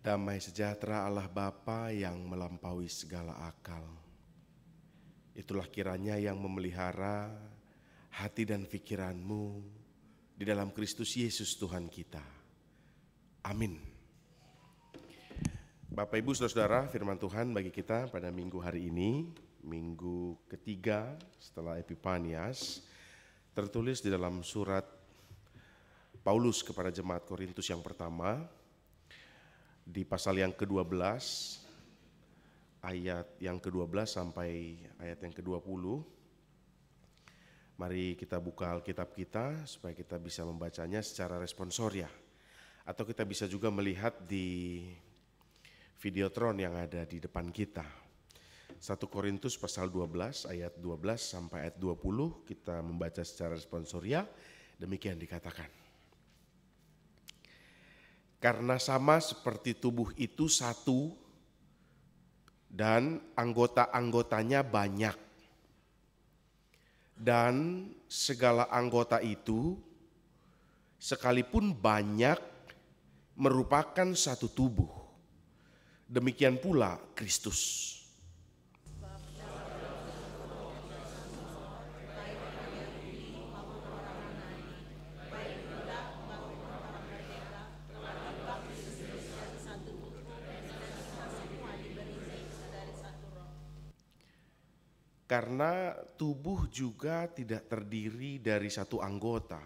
Damai sejahtera Allah Bapa yang melampaui segala akal. Itulah kiranya yang memelihara hati dan pikiranmu di dalam Kristus Yesus Tuhan kita. Amin. Bapak Ibu Saudara-saudara, firman Tuhan bagi kita pada minggu hari ini, minggu ketiga setelah Epifanias, tertulis di dalam surat Paulus kepada jemaat Korintus yang pertama, di pasal yang ke-12, ayat yang ke-12 sampai ayat yang ke-20. Mari kita buka Alkitab kita supaya kita bisa membacanya secara responsoria. Atau kita bisa juga melihat di videotron yang ada di depan kita. 1 Korintus pasal 12 ayat 12 sampai ayat 20 kita membaca secara responsoria. Demikian dikatakan. Karena sama seperti tubuh itu satu dan anggota-anggotanya banyak. Dan segala anggota itu sekalipun banyak merupakan satu tubuh. Demikian pula Kristus. Karena tubuh juga tidak terdiri dari satu anggota,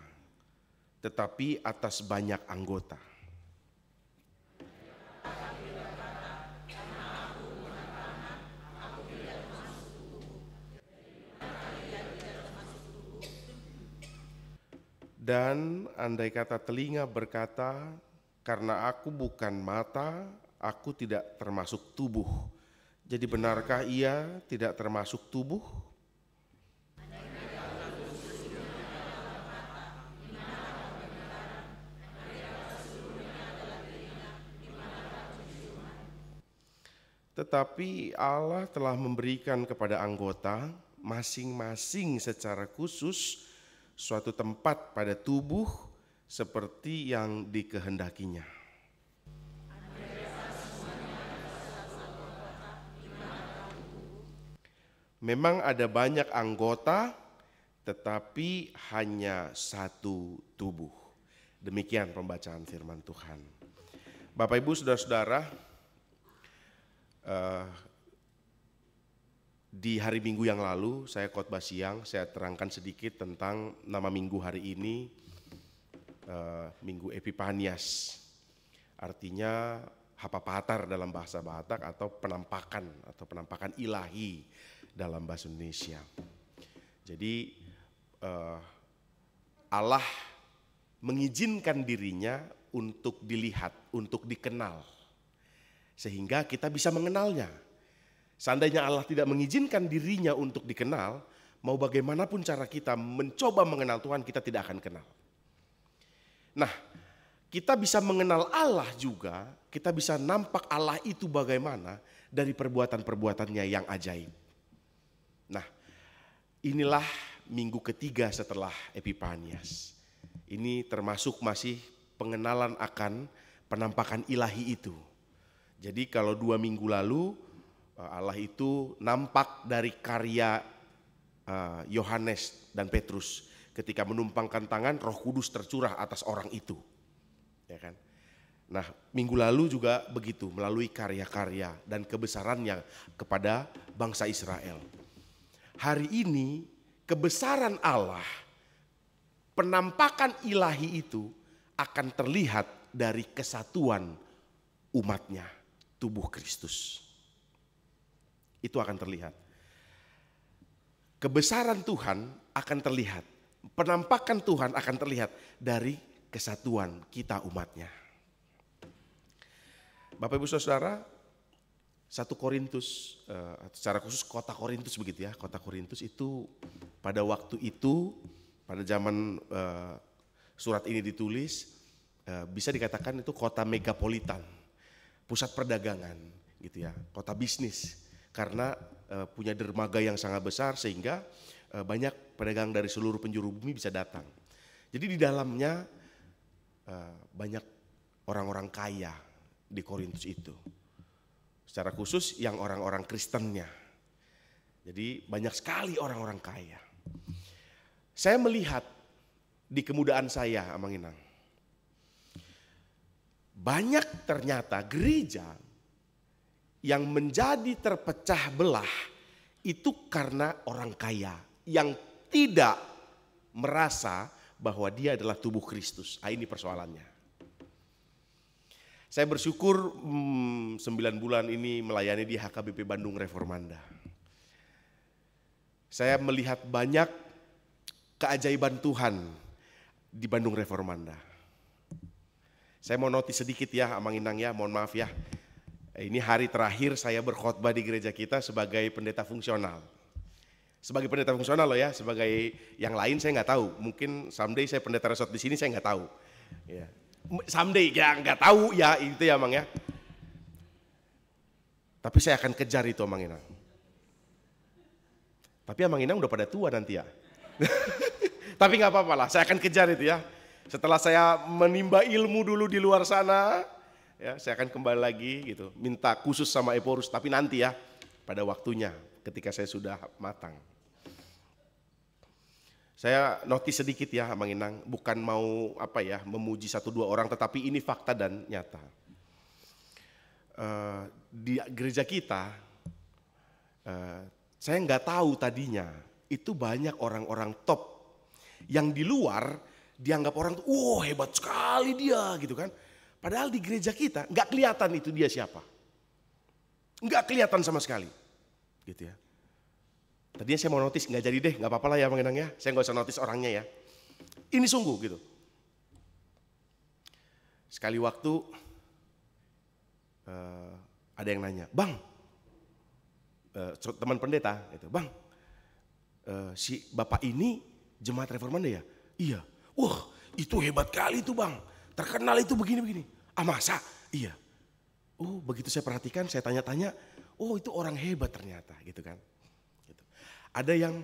tetapi atas banyak anggota. Dan andai kata telinga berkata, karena aku bukan mata, aku tidak termasuk tubuh. Jadi benarkah ia tidak termasuk tubuh? Tetapi Allah telah memberikan kepada anggota masing-masing secara khusus suatu tempat pada tubuh seperti yang dikehendakinya. Memang ada banyak anggota, tetapi hanya satu tubuh. Demikian pembacaan firman Tuhan. Bapak Ibu Saudara-saudara, di hari Minggu yang lalu saya khotbah siang, saya terangkan sedikit tentang nama minggu hari ini, Minggu Epifanias. Artinya Hapapatar dalam bahasa Batak atau penampakan ilahi dalam bahasa Indonesia. Jadi Allah mengizinkan dirinya untuk dilihat, untuk dikenal. Sehingga kita bisa mengenalnya. Seandainya Allah tidak mengizinkan dirinya untuk dikenal, mau bagaimanapun cara kita mencoba mengenal Tuhan, kita tidak akan kenal. Nah, kita bisa mengenal Allah juga, kita bisa nampak Allah itu bagaimana dari perbuatan-perbuatannya yang ajaib. Nah, inilah minggu ketiga setelah Epifanias. Ini termasuk masih pengenalan akan penampakan ilahi itu. Jadi kalau 2 minggu lalu Allah itu nampak dari karya Yohanes dan Petrus ketika menumpangkan tangan, Roh Kudus tercurah atas orang itu. Ya kan? Nah, minggu lalu juga begitu melalui karya-karya dan kebesarannya kepada bangsa Israel. Hari ini kebesaran Allah, penampakan ilahi itu akan terlihat dari kesatuan umatnya, tubuh Kristus. Itu akan terlihat. Kebesaran Tuhan akan terlihat, penampakan Tuhan akan terlihat dari kesatuan kita umatnya. Bapak Ibu Saudara, 1 Korintus, secara khusus kota Korintus begitu ya. Kota Korintus itu pada waktu itu, pada zaman surat ini ditulis, bisa dikatakan itu kota megapolitan, pusat perdagangan gitu ya, kota bisnis. Karena punya dermaga yang sangat besar sehingga banyak pedagang dari seluruh penjuru bumi bisa datang. Jadi di dalamnya banyak orang-orang kaya di Korintus itu. Secara khusus yang orang-orang Kristennya. Jadi banyak sekali orang-orang kaya. Saya melihat di kemudaan saya, Amang Inang, banyak ternyata gereja yang menjadi terpecah belah itu karena orang kaya yang tidak merasa bahwa dia adalah tubuh Kristus. Ini persoalannya. Saya bersyukur 9 bulan ini melayani di HKBP Bandung Reformanda. Saya melihat banyak keajaiban Tuhan di Bandung Reformanda. Saya mau notis sedikit ya, Amang Inang ya, mohon maaf ya. Ini hari terakhir saya berkhotbah di gereja kita sebagai pendeta fungsional. Sebagai pendeta fungsional loh ya, sebagai yang lain saya nggak tahu. Mungkin someday saya pendeta resort di sini saya nggak tahu. Ya. Someday ya nggak tahu ya itu ya Amang ya. Tapi saya akan kejar itu Amang Inang. Tapi Amang Inang udah pada tua nanti ya. Tapi nggak apa-apa lah, saya akan kejar itu ya. Setelah saya menimba ilmu dulu di luar sana, ya saya akan kembali lagi gitu. Minta khusus sama Eporus, tapi nanti ya pada waktunya ketika saya sudah matang. Saya notis sedikit ya Amang Inang, bukan mau memuji 1-2 orang, tetapi ini fakta dan nyata. Di gereja kita, saya nggak tahu tadinya itu banyak orang-orang top yang di luar dianggap orang tuh, wow hebat sekali dia gitu kan. Padahal di gereja kita nggak kelihatan itu dia siapa, nggak kelihatan sama sekali, gitu ya. Tadinya saya mau notis, nggak jadi deh, nggak apa-apa lah ya Bang Enang ya. Saya nggak usah notis orangnya ya. Ini sungguh gitu. Sekali waktu ada yang nanya, Bang, teman pendeta, gitu, Bang, si bapak ini jemaat Reformanda ya? Iya. Wah, itu hebat kali itu Bang. Terkenal itu begini-begini. Ah masa? Iya. Oh begitu saya perhatikan, saya tanya-tanya, oh itu orang hebat ternyata, gitu kan. Ada yang,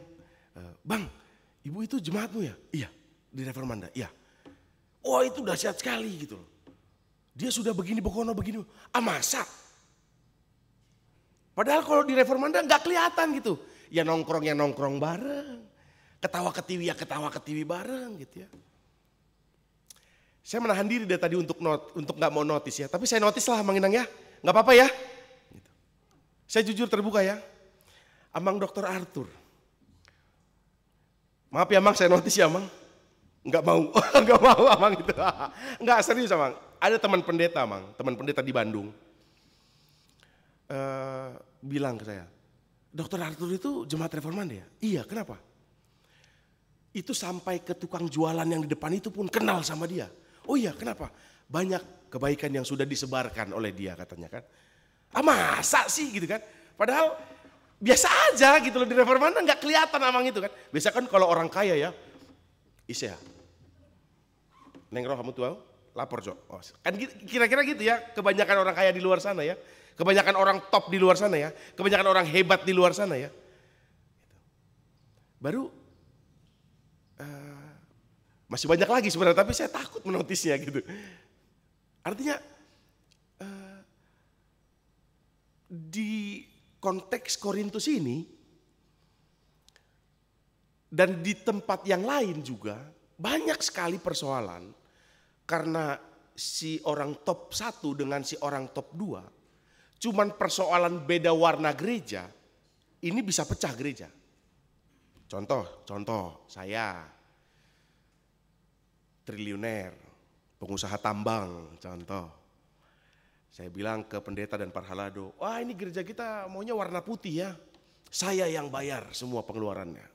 Bang, ibu itu jemaatmu ya? Iya, di Reformanda, iya. Oh itu dahsyat sekali gitu loh. Dia sudah begini, begono begini. Ah masa? Padahal kalau di Reformanda nggak kelihatan gitu. Ya nongkrong bareng. Ketawa ketiwi bareng gitu ya. Saya menahan diri dari tadi untuk nggak mau notis ya. Tapi saya notis lah Mang Inang ya. Nggak apa-apa ya. Gitu. Saya jujur terbuka ya. Amang Dr. Arthur. Maaf ya Mang, saya notis ya Mang. Enggak mau, enggak mau Amang itu. Enggak serius Amang. Ada teman pendeta Mang, teman pendeta di Bandung. Bilang ke saya, Dr. Arthur itu jemaat Reformanda ya? Iya, kenapa? Itu sampai ke tukang jualan yang di depan itu pun kenal sama dia. Oh iya, kenapa? Banyak kebaikan yang sudah disebarkan oleh dia katanya kan. Ah masa sih gitu kan? Padahal biasa aja gitu loh di Reformanda nggak kelihatan Amang itu kan. Biasa kan kalau orang kaya ya, Isya, Neng roh kamu tuh lapor Jo. Oh, kan kira-kira gitu ya, kebanyakan orang kaya di luar sana ya. Kebanyakan orang top di luar sana ya. Kebanyakan orang hebat di luar sana ya. Baru masih banyak lagi sebenarnya, tapi saya takut menotisnya gitu. Artinya di konteks Korintus ini dan di tempat yang lain juga banyak sekali persoalan karena si orang top 1 dengan si orang top 2 cuman persoalan beda warna gereja ini bisa pecah gereja. Contoh saya triliuner, pengusaha tambang contoh. Saya bilang ke pendeta dan parhalado, wah ini gereja kita maunya warna putih ya. Saya yang bayar semua pengeluarannya.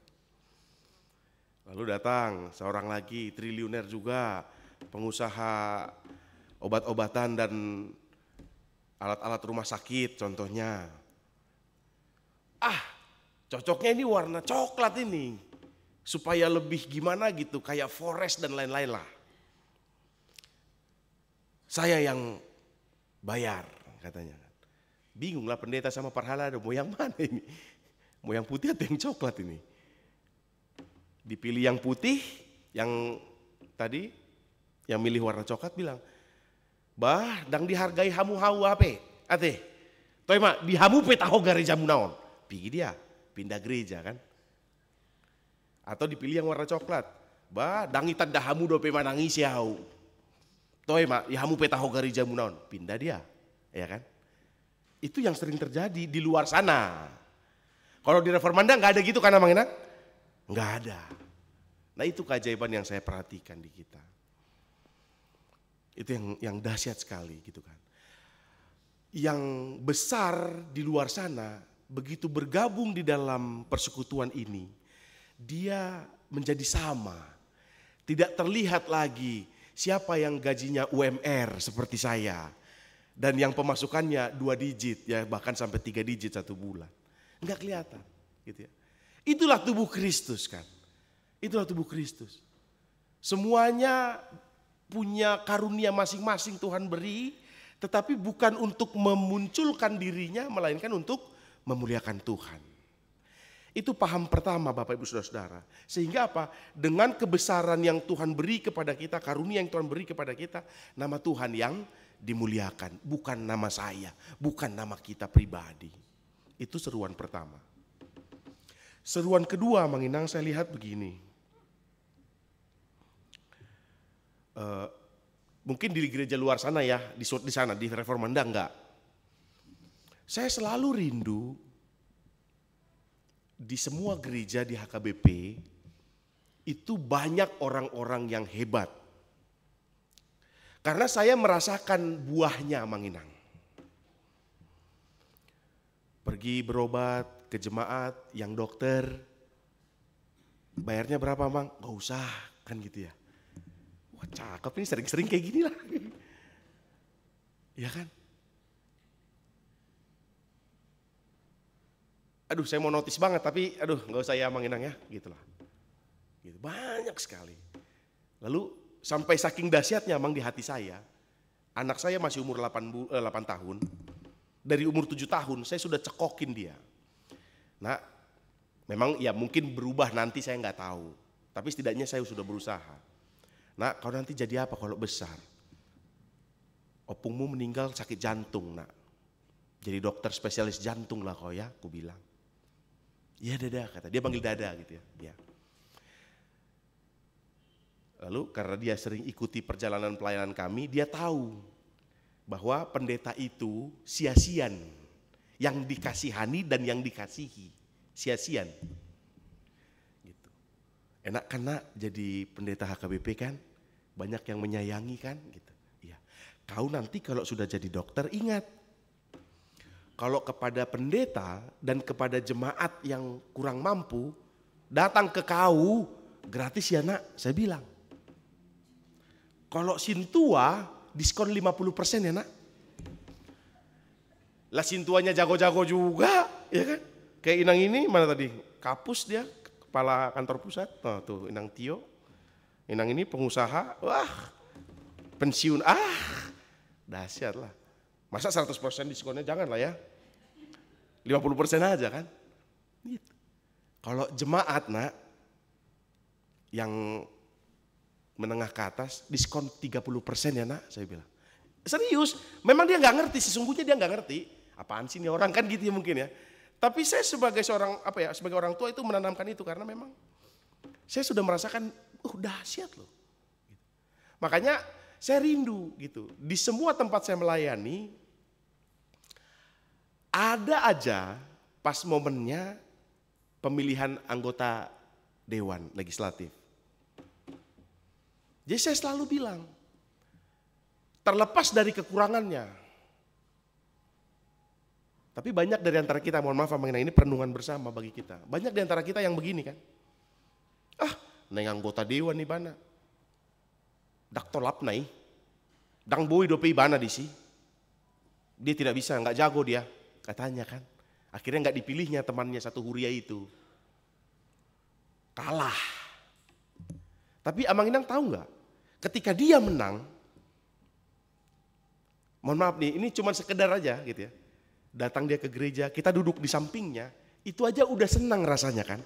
Lalu datang seorang lagi triliuner juga, pengusaha obat-obatan dan alat-alat rumah sakit contohnya. Cocoknya ini warna coklat ini. Supaya lebih gimana gitu, kayak forest dan lain-lain lah. Saya yang bayar katanya. Bingung lah pendeta sama parhalado, mau yang mana ini? Mau yang putih atau yang coklat ini? Dipilih yang putih, yang tadi yang milih warna coklat bilang, Bah, dang dihargai hamu hau apa? Ate, toy mak dihamu petaho gereja munaon. Pergi dia, pindah gereja kan. Atau dipilih yang warna coklat. Bah, dang itan dahamu dope manangis yau. Toy mak, dihamu petaho gereja munaon. Pindah dia, ya kan? Itu yang sering terjadi di luar sana. Kalau di Reformanda nggak ada gitu kan Mang Inang? Nggak ada. Nah itu keajaiban yang saya perhatikan di kita. Itu yang dahsyat sekali gitu kan. Yang besar di luar sana begitu bergabung di dalam persekutuan ini, dia menjadi sama. Tidak terlihat lagi siapa yang gajinya UMR seperti saya dan yang pemasukannya 2 digit ya bahkan sampai 3 digit satu bulan. Enggak kelihatan gitu ya. Itulah tubuh Kristus kan. Itulah tubuh Kristus. Semuanya punya karunia masing-masing Tuhan beri, tetapi bukan untuk memunculkan dirinya, melainkan untuk memuliakan Tuhan. Itu paham pertama Bapak Ibu Saudara-saudara. Sehingga apa? Dengan kebesaran yang Tuhan beri kepada kita, karunia yang Tuhan beri kepada kita, nama Tuhan yang dimuliakan. Bukan nama saya, bukan nama kita pribadi. Itu seruan pertama. Seruan kedua Mang Inang saya lihat begini. Mungkin di gereja luar sana ya, di sana di Reformanda enggak. Saya selalu rindu di semua gereja di HKBP itu banyak orang-orang yang hebat. Karena saya merasakan buahnya Mang Inang. Pergi berobat ke jemaat yang dokter, bayarnya berapa Mang? Gak usah kan gitu ya. Wah cakep ini sering-sering kayak gini lah. Ya kan? Aduh saya mau notice banget tapi aduh gak usah ya Mang Inang ya gitulah. Gitu, banyak sekali. Lalu sampai saking dahsyatnya Mang di hati saya. Anak saya masih umur 8 tahun. Dari umur 7 tahun saya sudah cekokin dia. Nah memang ya mungkin berubah nanti saya gak tahu. Tapi setidaknya saya sudah berusaha. Nah kau nanti jadi apa kalau besar? Opungmu meninggal sakit jantung nak. Jadi dokter spesialis jantung lah kau ya, aku bilang. Iya Dada kata, dia panggil Dada gitu ya. Lalu karena dia sering ikuti perjalanan pelayanan kami, dia tahu bahwa pendeta itu sia-sian. Yang dikasihani dan yang dikasihi, sia-sian. Enak kan nak jadi pendeta HKBP kan, banyak yang menyayangi kan gitu. Ya. Kau nanti kalau sudah jadi dokter ingat, kalau kepada pendeta dan kepada jemaat yang kurang mampu, datang ke kau gratis ya nak, saya bilang. Kalau Sintua diskon 50% ya nak. Lah Sintuanya jago-jago juga ya kan. Kayak Inang ini mana tadi, kapus dia. Kepala kantor pusat, nah, tuh Inang Tio, Inang ini pengusaha, wah pensiun, dahsyat lah. Masa 100% diskonnya jangan lah ya, 50% aja kan. Gitu. Kalau jemaat nak, yang menengah ke atas diskon 30% ya nak, saya bilang. Serius, memang dia nggak ngerti, sesungguhnya dia nggak ngerti, apaan sih ini orang kan gitu ya mungkin ya. Tapi saya sebagai seorang sebagai orang tua itu menanamkan itu karena memang saya sudah merasakan dahsyat loh. Makanya saya rindu gitu. Di semua tempat saya melayani ada aja pas momennya pemilihan anggota dewan legislatif. Jadi saya selalu bilang terlepas dari kekurangannya. Tapi banyak dari antara kita, mohon maaf Mang Inang, ini perenungan bersama bagi kita. Banyak dari antara kita yang begini kan. Neng anggota dewan nih bana. Dak tolap nai. Dang boy dope bana di si. Dia tidak bisa, nggak jago dia. Katanya kan. Akhirnya nggak dipilihnya temannya satu huria itu. Kalah. Tapi Mang Inang tahu nggak? Ketika dia menang. Mohon maaf nih, ini cuma sekedar aja gitu ya. Datang dia ke gereja, kita duduk di sampingnya, itu aja udah senang rasanya kan.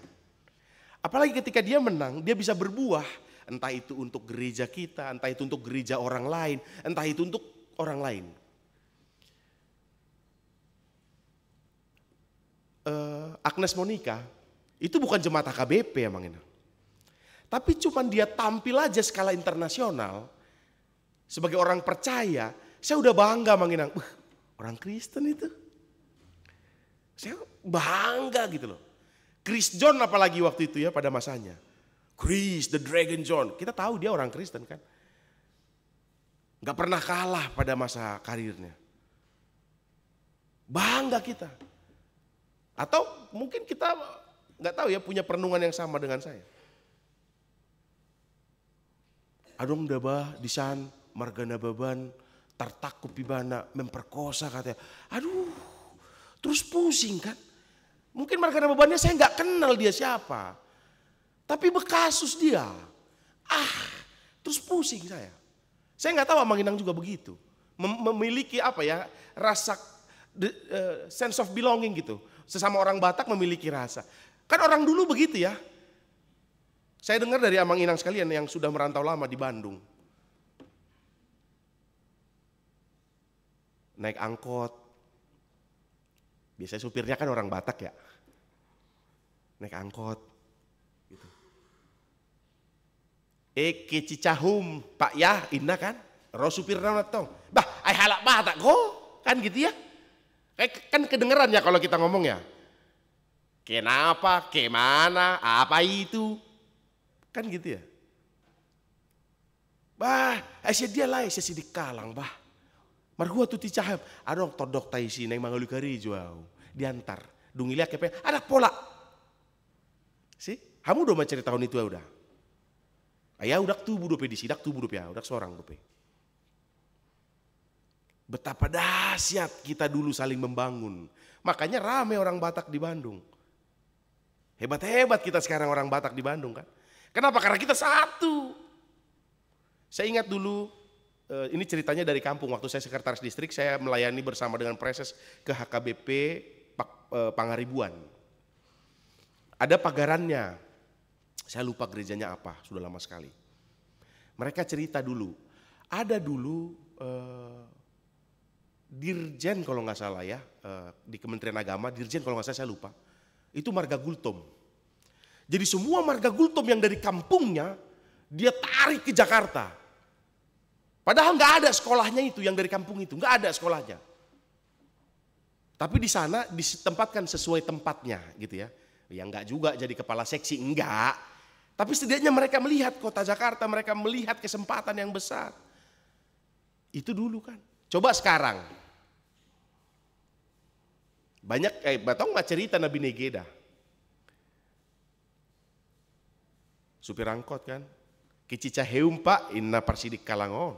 Apalagi ketika dia menang, dia bisa berbuah. Entah itu untuk gereja kita, entah itu untuk gereja orang lain, entah itu untuk orang lain. Agnes Monica itu bukan jemaat HKBP emang ini. Tapi cuman dia tampil aja skala internasional sebagai orang percaya, saya udah bangga Manginang. Orang Kristen itu. Saya bangga gitu loh. Chris John apalagi waktu itu ya pada masanya. Chris the Dragon John. Kita tahu dia orang Kristen kan. Gak pernah kalah pada masa karirnya. Bangga kita. Atau mungkin kita nggak tahu ya punya perenungan yang sama dengan saya. Adong dabah disan margana baban tartakku pibana memperkosa katanya. Aduh, terus pusing kan. Mungkin margana babannya saya nggak kenal dia siapa. Tapi bekasus dia. Terus pusing saya. Saya nggak tahu Manginang juga begitu. Memiliki apa ya, rasa sense of belonging gitu. Sesama orang Batak memiliki rasa. Kan orang dulu begitu ya. Saya dengar dari Amang Inang sekalian yang sudah merantau lama di Bandung. Naik angkot. Biasanya supirnya kan orang Batak ya. Naik angkot. Gitu. Ke Cicahum, Pak ya, indah kan? Roh supir tong. Bah, ay halak Batak kok. Kan gitu ya. Kan kedengeran ya kalau kita ngomong ya. Kenapa, kemana, apa itu. Kan gitu ya. Bah, saya dia lah, saya sidik kalang bah. Marhua tuh ticaham, adong todok taisi neng mangalu kari jual. Diantar, dungilia kepe, ada pola. Kamu udah mencari tahun itu ya udah. Ayah udah tubuh dope disidak tubuh dope ya, udah seorang dope. Betapa dahsyat kita dulu saling membangun. Makanya rame orang Batak di Bandung. Hebat-hebat kita sekarang orang Batak di Bandung kan. Kenapa? Karena kita satu. Saya ingat dulu, ini ceritanya dari kampung. Waktu saya sekretaris distrik, saya melayani bersama dengan Preses ke HKBP Pangaribuan. Ada pagarannya. Saya lupa gerejanya apa, sudah lama sekali. Mereka cerita dulu. Ada dulu Dirjen kalau nggak salah ya, di Kementerian Agama, Dirjen kalau nggak salah saya lupa. Itu marga Gultom. Jadi semua marga Gultom yang dari kampungnya, dia tarik ke Jakarta. Padahal nggak ada sekolahnya itu yang dari kampung itu, nggak ada sekolahnya. Tapi di sana ditempatkan sesuai tempatnya gitu ya. Ya nggak juga jadi kepala seksi, enggak. Tapi setidaknya mereka melihat kota Jakarta, mereka melihat kesempatan yang besar. Itu dulu kan. Coba sekarang. Banyak batong nggak cerita Nabi Negeda. Supir angkot kan. Kicica heum pak inna parsidik kalangon.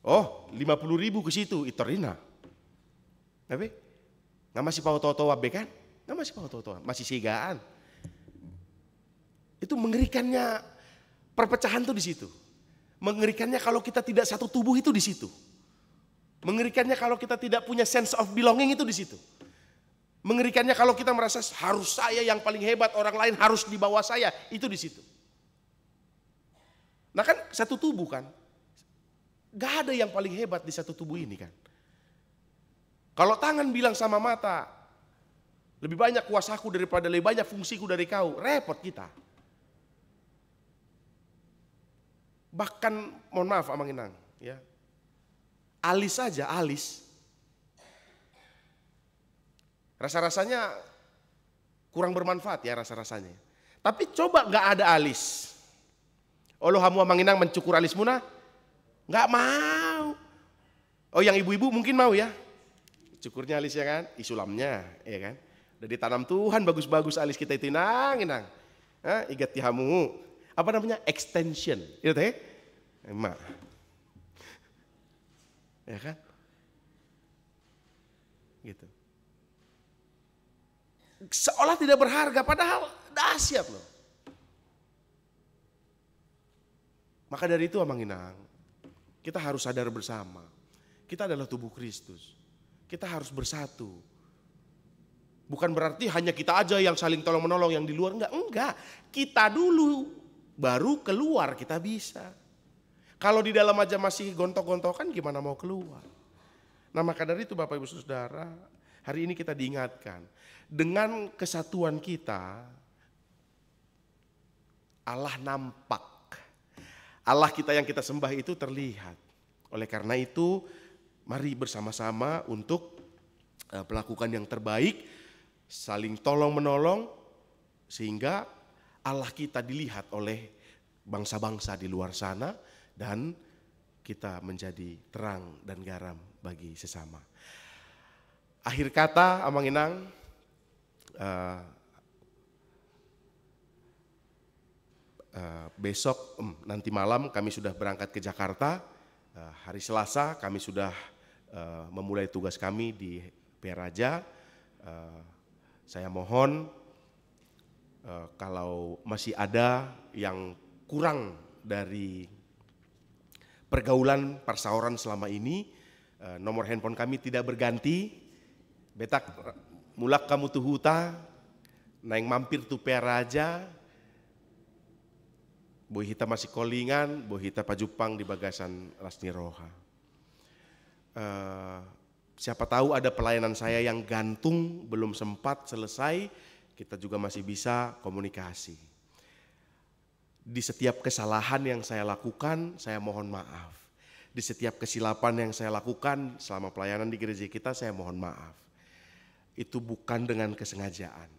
Oh 50.000 ke situ itorina. Tapi nggak masih pau toto wabe kan? Nggak masih pau toto, masih sigaan. Itu mengerikannya perpecahan tuh di situ. Mengerikannya kalau kita tidak satu tubuh itu di situ. Mengerikannya kalau kita tidak punya sense of belonging itu di situ. Mengerikannya kalau kita merasa harus saya yang paling hebat, orang lain harus di bawah saya, itu di situ. Nah kan satu tubuh kan. Gak ada yang paling hebat di satu tubuh ini kan. Kalau tangan bilang sama mata, lebih banyak kuasaku daripada lebih banyak fungsiku dari kau, repot kita. Bahkan mohon maaf Amang Inang ya. Alis saja, alis. Rasa-rasanya kurang bermanfaat ya rasa-rasanya. Tapi coba nggak ada alis. Olo hamu Amang Inang mencukur alis muna? Nggak mau. Oh yang ibu-ibu mungkin mau ya. Cukurnya alisnya kan, isulamnya ya kan. Udah ditanam Tuhan bagus-bagus alis kita itu Inang. Igat hamu. Apa namanya? Extension. Itu teh. Emak. Ya kan? Gitu. Seolah tidak berharga padahal dahsyat loh. Maka dari itu Amang Inang, kita harus sadar bersama. Kita adalah tubuh Kristus. Kita harus bersatu. Bukan berarti hanya kita aja yang saling tolong menolong, yang di luar enggak. Kita dulu baru keluar kita bisa. Kalau di dalam aja masih gontok-gontokan gimana mau keluar? Nah maka dari itu Bapak Ibu Saudara, hari ini kita diingatkan. Dengan kesatuan kita, Allah nampak. Allah kita yang kita sembah itu terlihat. Oleh karena itu, mari bersama-sama untuk melakukan yang terbaik, saling tolong-menolong, sehingga Allah kita dilihat oleh bangsa-bangsa di luar sana, dan kita menjadi terang dan garam bagi sesama. Akhir kata, Amang Inang, besok nanti malam kami sudah berangkat ke Jakarta. Hari Selasa kami sudah memulai tugas kami di Peraja. Saya mohon kalau masih ada yang kurang dari pergaulan persauran selama ini, nomor handphone kami tidak berganti. Betak mulak kamu tuh huta, naing mampir tuh Peraja. Boy hita masih kolingan, boy hita pajupang di bagasan Lasni Roha. Siapa tahu ada pelayanan saya yang gantung, belum sempat selesai, kita juga masih bisa komunikasi. Di setiap kesalahan yang saya lakukan, saya mohon maaf. Di setiap kesilapan yang saya lakukan selama pelayanan di gereja kita, saya mohon maaf. Itu bukan dengan kesengajaan.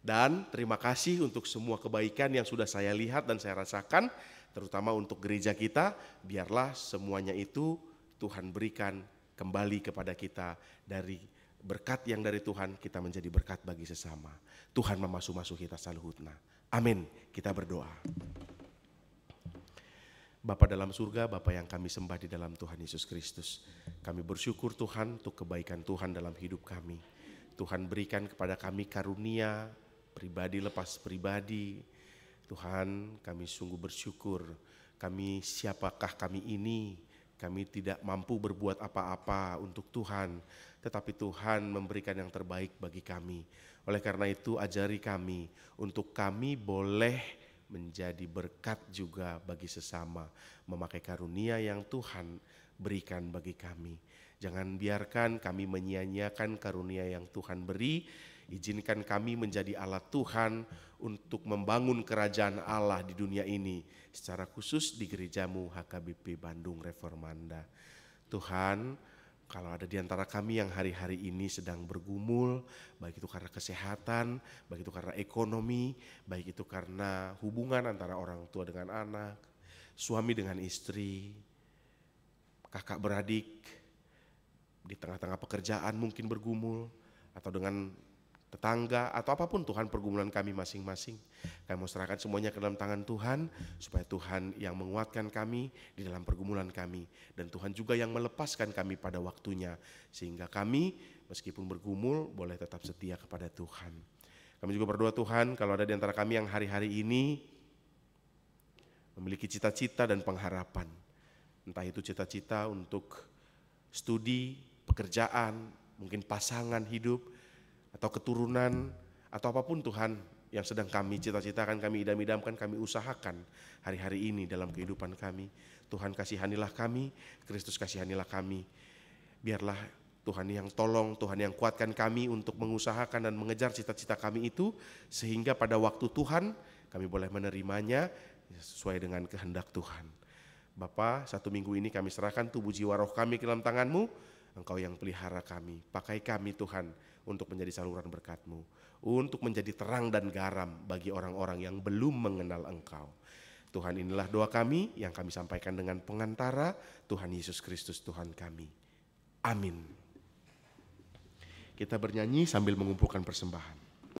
Dan terima kasih untuk semua kebaikan yang sudah saya lihat dan saya rasakan, terutama untuk gereja kita. Biarlah semuanya itu Tuhan berikan kembali kepada kita dari berkat yang dari Tuhan, kita menjadi berkat bagi sesama. Tuhan memasu-masu kita saluhutna. Amin. Kita berdoa. Bapa dalam surga, Bapa yang kami sembah di dalam Tuhan Yesus Kristus. Kami bersyukur Tuhan untuk kebaikan Tuhan dalam hidup kami. Tuhan berikan kepada kami karunia, pribadi lepas pribadi. Tuhan, kami sungguh bersyukur. Kami siapakah kami ini? Kami tidak mampu berbuat apa-apa untuk Tuhan, tetapi Tuhan memberikan yang terbaik bagi kami. Oleh karena itu ajari kami untuk kami boleh menjadi berkat juga bagi sesama, memakai karunia yang Tuhan berikan bagi kami. Jangan biarkan kami menyia-nyiakan karunia yang Tuhan beri. Izinkan kami menjadi alat Tuhan untuk membangun kerajaan Allah di dunia ini, secara khusus di gerejamu HKBP Bandung Reformanda. Tuhan, kalau ada di antara kami yang hari-hari ini sedang bergumul, baik itu karena kesehatan, baik itu karena ekonomi, baik itu karena hubungan antara orang tua dengan anak, suami dengan istri, kakak beradik, di tengah-tengah pekerjaan mungkin bergumul, atau dengan tetangga, atau apapun Tuhan pergumulan kami masing-masing. Kami mau serahkan semuanya ke dalam tangan Tuhan, supaya Tuhan yang menguatkan kami di dalam pergumulan kami, dan Tuhan juga yang melepaskan kami pada waktunya, sehingga kami meskipun bergumul boleh tetap setia kepada Tuhan. Kami juga berdoa Tuhan, kalau ada di antara kami yang hari-hari ini memiliki cita-cita dan pengharapan, entah itu cita-cita untuk studi, pekerjaan, mungkin pasangan hidup, atau keturunan, atau apapun Tuhan yang sedang kami cita-citakan, kami idam-idamkan, kami usahakan hari-hari ini dalam kehidupan kami. Tuhan kasihanilah kami, Kristus kasihanilah kami. Biarlah Tuhan yang tolong, Tuhan yang kuatkan kami untuk mengusahakan dan mengejar cita-cita kami itu, sehingga pada waktu Tuhan kami boleh menerimanya sesuai dengan kehendak Tuhan. Bapa, 1 minggu ini kami serahkan tubuh jiwa roh kami ke dalam tangan-Mu. Engkau yang pelihara kami, pakai kami Tuhan untuk menjadi saluran berkat-Mu, untuk menjadi terang dan garam bagi orang-orang yang belum mengenal Engkau. Tuhan, inilah doa kami yang kami sampaikan dengan pengantara Tuhan Yesus Kristus Tuhan kami. Amin. Kita bernyanyi sambil mengumpulkan persembahan.